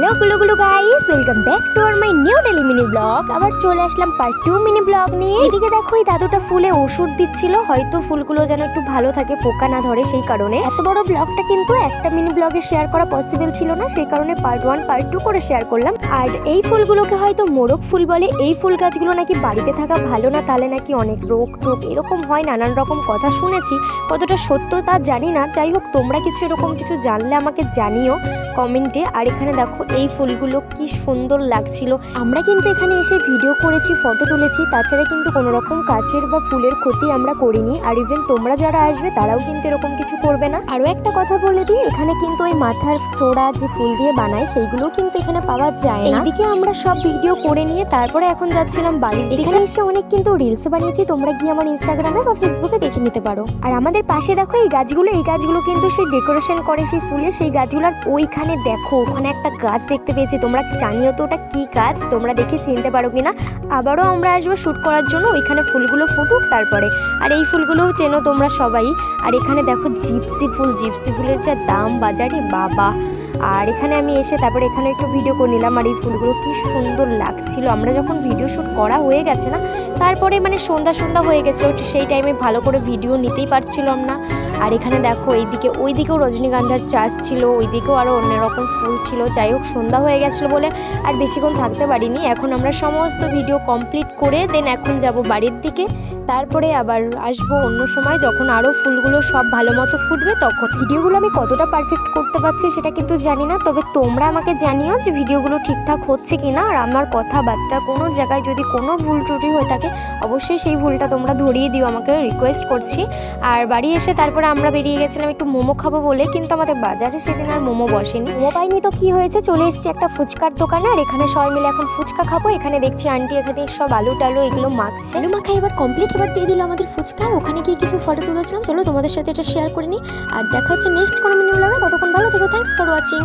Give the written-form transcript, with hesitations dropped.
Hello গুলো guys, welcome back to our my new daily mini blog. আবার চলে আসলাম part 2 mini blog নিয়ে। এদিকে দেখো এই দাদুটা ফুলে ওষুধ দিচ্ছিল, হয়তো ফুলগুলো যেন একটু ভালো থাকে, পোকা না ধরে, সেই কারণে। এত বড় ব্লগটা কিন্তু একটা মিনি ব্লগে শেয়ার করা পসিবল ছিল না, সেই কারণে পার্ট 1 পার্ট 2 করে শেয়ার করলাম। আর এই ফুলগুলোকে হয়তো মোরগ ফুল বলে। এই ফুল গাছগুলো নাকি বাড়িতে থাকা ভালো না, তাহলে নাকি অনেক রোগ টোগ এরকম হয়, নানান রকম কথা শুনেছি। কতটা সত্য তা জানি না, যাই হোক তোমরা কিছু এরকম কিছু জানলে আমাকে জানিও কমেন্টে। আর এখানে দেখো এই ফুলগুলো কি সুন্দর লাগছিল। আমরা কিন্তু এখানে এসে ভিডিও করেছি, ফটো তুলেছি, তাছাড়া কিন্তু কোনো রকম গাছের বা ফুলের ক্ষতি আমরা করিনি। আর ইভেন তোমরা যারা আসবে তারাও কিন্তু এরকম কিছু করবে না। আরও একটা কথা বলে দিই, এখানে কিন্তু ওই মাথার চোড়া যে ফুল দিয়ে বানায় সেইগুলো কিন্তু এখানে পাওয়া যায় না। এইদিকে আমরা সব ভিডিও করে নিয়ে তারপরে এখন যাচ্ছিলাম বাড়ির দিকে। এখানে এসে অনেক কিন্তু রিলসও বানিয়েছি, তোমরা গিয়ে আমার ইনস্টাগ্রামে বা ফেসবুকে দেখে নিতে পারো। আর আমাদের পাশে দেখো এই গাছগুলো কিন্তু সেই ডেকোরেশন করে সেই ফুলে, সেই গাছগুলোর ওইখানে দেখো ওখানে একটা গাছ দেখতে পেয়েছি। তোমরা জানিও তো ওটা কি গাছ, তোমরা দেখে চিনতে পারো কিনা। আবারও আমরা আসবো শ্যুট করার জন্য, ওইখানে ফুলগুলো ফুটুক তারপরে। আর এই ফুলগুলোও চেনো তোমরা সবাই। আর এখানে দেখো জিপসি ফুলের যা দাম বাজারে বাবা। আর এখানে আমি এসে তারপরে এখানে একটু ভিডিও করে নিলাম। আর এই ফুলগুলো কি সুন্দর লাগছিল। আমরা যখন ভিডিও শ্যুট করা হয়ে গেছে না, তারপরে মানে সন্ধ্যা হয়ে গেছিলো, সেই টাইমে ভালো করে ভিডিও নিতেই পারছিলাম না। আর এখানে দেখো ওইদিকেও রজনীগন্ধার চাষ ছিল, ওইদিকেও আরও অন্যরকম ফুল ছিল। যাই হোক সন্ধ্যা হয়ে গেছিলো বলে আর বেশিক্ষণ থাকতে পারিনি। এখন আমরা সমস্ত ভিডিও কমপ্লিট করে দেন এখন যাব বাড়ির দিকে। তারপরে আবার আসবো অন্য সময় যখন আরও ফুলগুলো সব ভালো মতো ফুটবে তখন। ভিডিওগুলো আমি কতটা পারফেক্ট করতে পারছি সেটা কিন্তু জানি না, তবে তোমরা আমাকে জানিও যে ভিডিওগুলো ঠিকঠাক হচ্ছে কিনা। আর আমার কথাবার্তা কোনো জায়গায় যদি কোনো ভুল ত্রুটি হয়ে থাকে অবশ্যই সেই ভুলটা তোমরা ধরিয়ে দিও, আমাকে রিকোয়েস্ট করছি। আর বাড়ি এসে তারপরে আমরা বেরিয়ে গেছিলাম একটু মোমো খাবো বলে, কিন্তু আমাদের বাজারে সেদিন আর মোমো বসেনি। মোমো পাইনি তো কি হয়েছে, চলে এসেছি একটা ফুচকার দোকানে। আর এখানে সবাই মিলে এখন ফুচকা খাবো। এখানে দেখছি আন্টি এখানে সব আলু টালু এগুলো মাখছে। আলু মাখা এবার কমপ্লিট, এবার দিয়ে দিল আমাদের ফুচকা। ওখানে গিয়ে কিছু ফটো তুলেছিলাম, চলো তোমাদের সাথে এটা শেয়ার করে নিই। আর দেখা হচ্ছে নেক্সট কোনো মিনি ব্লগে, ততক্ষণ ভালো থেকো, থ্যাঙ্কস ফর ওয়াচিং।